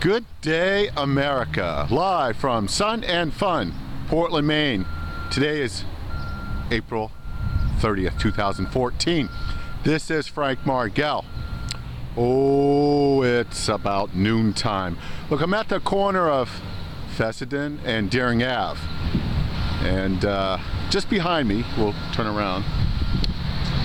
Good day, America. Live from Sun and Fun, Portland, Maine. Today is April 30th, 2014. This is Frank Margell. Oh, it's about noontime. Look, I'm at the corner of Fessenden and Deering Ave. And just behind me, we'll turn around.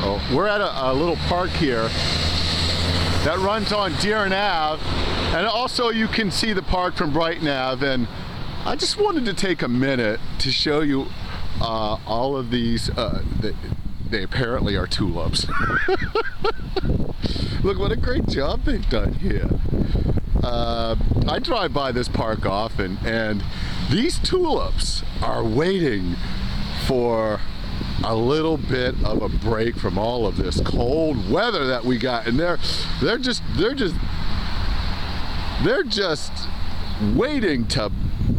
Oh, we're at a little park here that runs on Deering Ave. And also you can see the park from Brighton Ave, and I just wanted to take a minute to show you all of these, they apparently are tulips. Look what a great job they've done here. I drive by this park often, and these tulips are waiting for a little bit of a break from all of this cold weather that we got, and they're just waiting to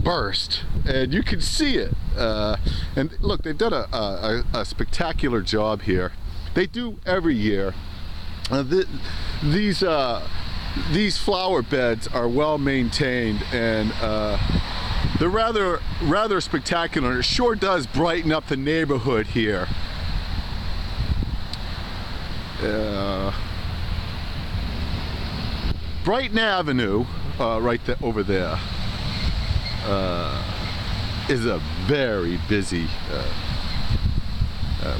burst, and you can see it. And look, they've done a spectacular job here. They do every year. These flower beds are well maintained, and they're rather spectacular. It sure does brighten up the neighborhood here. Brighton Avenue, right over there, is a very busy,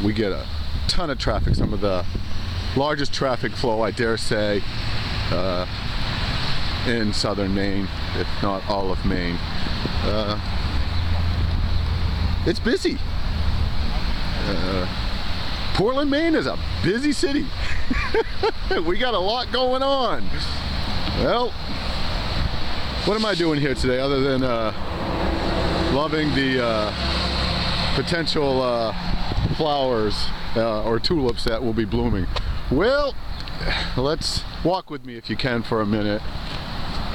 we get a ton of traffic, some of the largest traffic flow, I dare say, in southern Maine, if not all of Maine. It's busy. Portland, Maine is a busy city. We got a lot going on. Well, what am I doing here today other than loving the potential flowers or tulips that will be blooming? Well, let's walk with me if you can for a minute.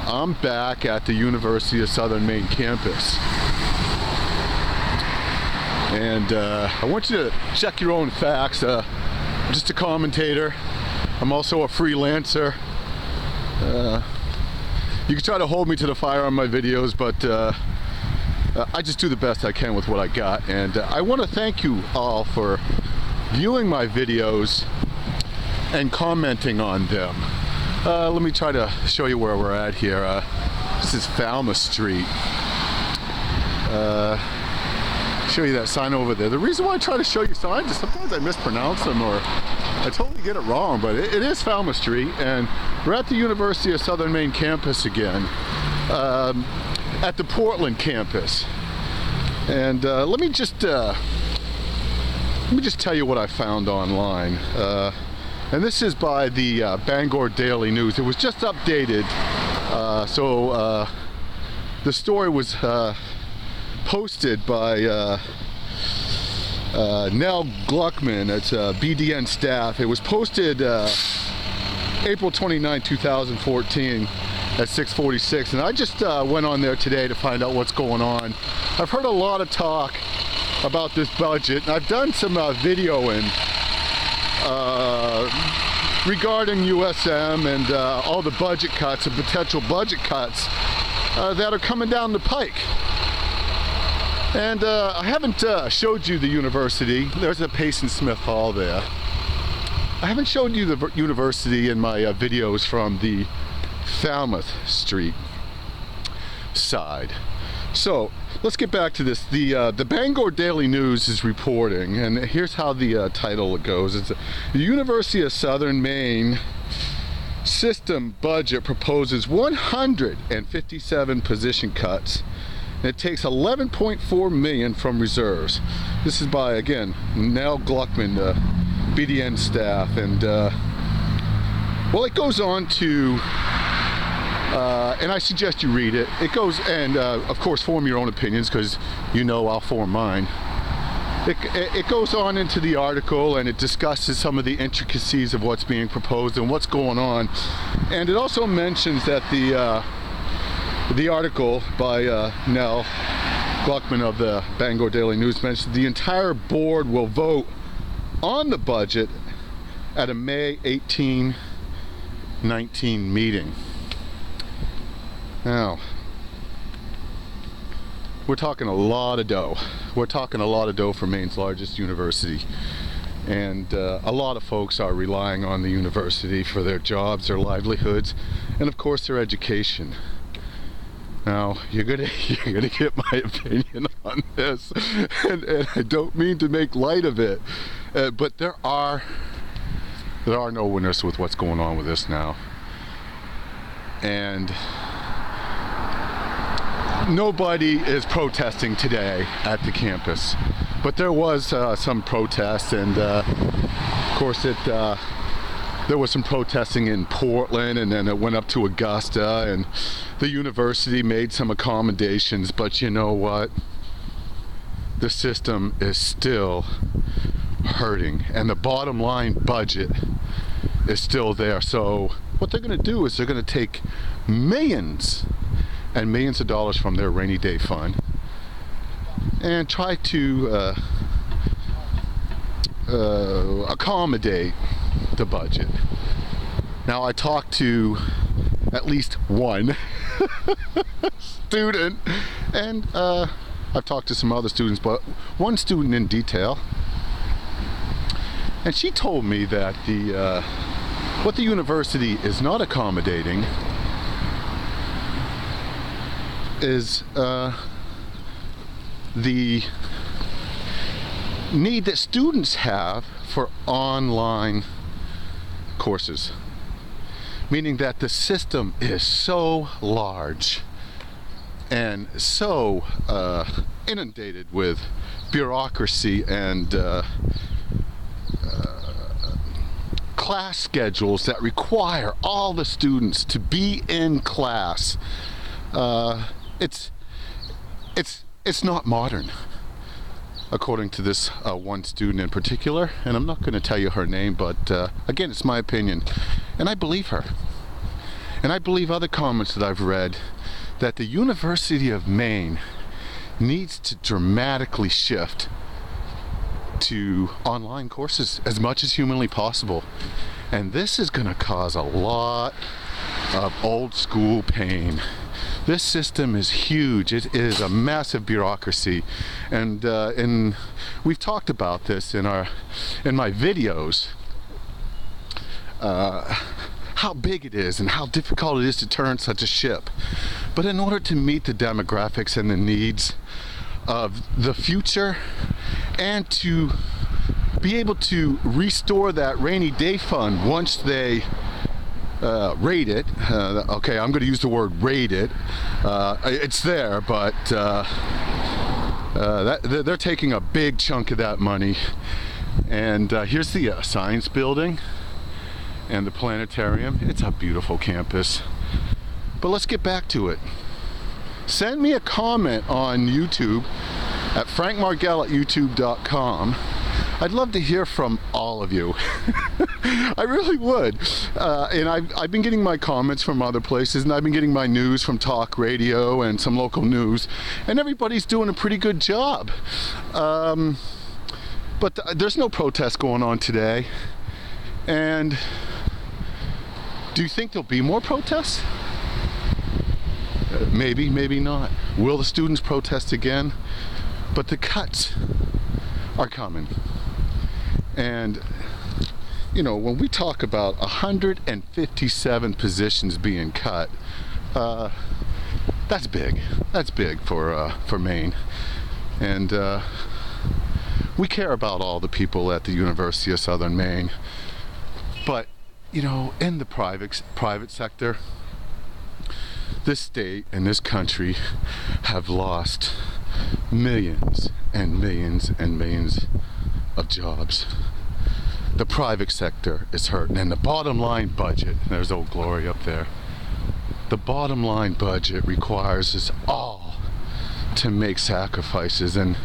I'm back at the University of Southern Maine campus. And I want you to check your own facts. I'm just a commentator. I'm also a freelancer. You can try to hold me to the fire on my videos, but I just do the best I can with what I got. And I want to thank you all for viewing my videos and commenting on them. Let me try to show you where we're at here. This is Falmouth Street. Show you that sign over there. The reason why I try to show you signs is sometimes I mispronounce them or I totally get it wrong, but it is Falmouth Street, and we're at the University of Southern Maine campus again, at the Portland campus. And let me just tell you what I found online. And this is by the Bangor Daily News. It was just updated, so the story was posted by Nell Gluckman. It's BDN staff. It was posted April 29, 2014 at 6:46, and I just went on there today to find out what's going on. I've heard a lot of talk about this budget, and I've done some videoing regarding USM and all the budget cuts and potential budget cuts that are coming down the pike. And I haven't showed you the university. There's a Payson Smith Hall there. I haven't showed you the university in my videos from the Falmouth Street side. So let's get back to this. The Bangor Daily News is reporting, and here's how the title goes. It's the University of Southern Maine system budget proposes 157 position cuts. It takes $11.4 million from reserves. This is by, again, Nell Gluckman, BDN staff, and well, it goes on to, and I suggest you read it. It goes, and of course, form your own opinions, because you know I'll form mine. It goes on into the article, and it discusses some of the intricacies of what's being proposed and what's going on, and it also mentions that the article by Nell Gluckman of the Bangor Daily News mentioned the entire board will vote on the budget at a May 18, 19 meeting. Now, we're talking a lot of dough. We're talking a lot of dough for Maine's largest university. And a lot of folks are relying on the university for their jobs, their livelihoods, and of course their education. Now, you're gonna get my opinion on this, and I don't mean to make light of it, but there are no winners with what's going on with this now. And nobody is protesting today at the campus, but there was some protests, and of course there was some protesting in Portland, and then it went up to Augusta, and the university made some accommodations. But you know what? The system is still hurting, and the bottom line budget is still there. So what they're going to do is they're going to take millions and millions of dollars from their rainy day fund and try to accommodate the budget. Now, I talked to at least one student, and I've talked to some other students, but one student in detail, and she told me that what the university is not accommodating is the need that students have for online courses, meaning that the system is so large and so inundated with bureaucracy and class schedules that require all the students to be in class. It's not modern, according to this one student in particular, and I'm not going to tell you her name, but again, it's my opinion, and I believe her. And I believe other comments that I've read, that the University of Maine needs to dramatically shift to online courses as much as humanly possible. And this is going to cause a lot of old school pain. This system is huge. It is a massive bureaucracy, and we've talked about this in my videos, how big it is and how difficult it is to turn such a ship. But in order to meet the demographics and the needs of the future, and to be able to restore that rainy day fund once they rate it. Okay, I'm going to use the word rate it. It's there, but they're taking a big chunk of that money. And here's the science building and the planetarium. It's a beautiful campus. But let's get back to it. Send me a comment on YouTube at frankmargell@youtube.com. I'd love to hear from all of you. I really would. And I've been getting my comments from other places, and I've been getting my news from talk radio and some local news, and everybody's doing a pretty good job. But there's no protest going on today. And do you think there'll be more protests? Maybe, maybe not. Will the students protest again? But the cuts are coming. And you know, when we talk about 157 positions being cut, that's big. That's big for Maine. And we care about all the people at the University of Southern Maine. But you know, in the private sector, this state and this country have lost millions and millions and millions of jobs. The private sector is hurting, and the bottom line budget, there's old Glory up there, the bottom line budget requires us all to make sacrifices. And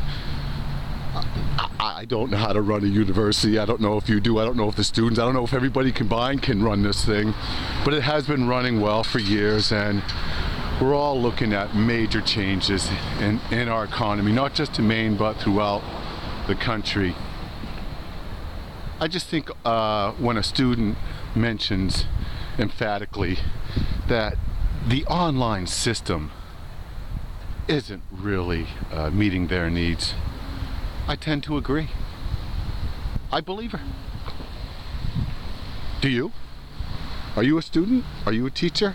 I don't know how to run a university. I don't know if you do. I don't know if the students, I don't know if everybody combined can run this thing, but it has been running well for years, and we're all looking at major changes in our economy, not just in Maine, but throughout the country. I just think when a student mentions emphatically that the online system isn't really meeting their needs. I tend to agree. I believe her. Do you? Are you a student? Are you a teacher?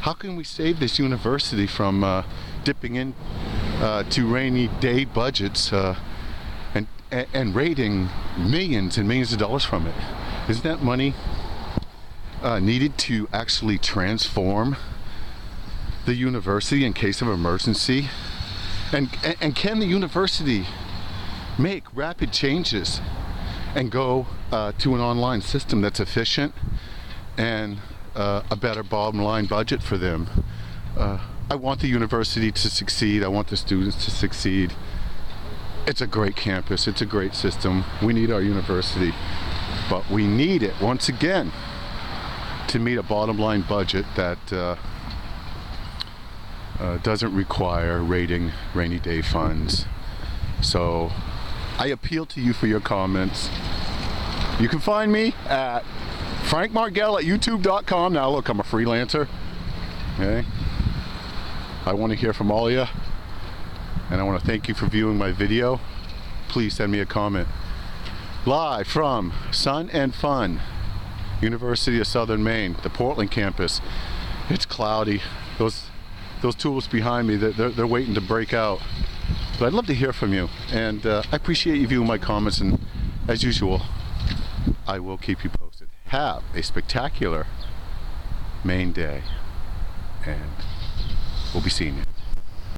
How can we save this university from dipping in to rainy day budgets and raiding millions and millions of dollars from it? Isn't that money needed to actually transform the university in case of emergency? And can the university make rapid changes and go to an online system that's efficient and a better bottom line budget for them? I want the university to succeed. I want the students to succeed. It's a great campus. It's a great system. We need our university, but we need it once again to meet a bottom line budget that doesn't require raiding rainy day funds. So I appeal to you for your comments. You can find me at frankmargell@youtube.com. Now look, I'm a freelancer. Okay. I want to hear from all of you, and I want to thank you for viewing my video. Please send me a comment. Live from Sun and Fun, University of Southern Maine, the Portland campus. It's cloudy. Those tulips behind me, they're waiting to break out. But I'd love to hear from you, and I appreciate you viewing my comments, and as usual, I will keep you posted. Have a spectacular Maine day, and we'll be seeing you.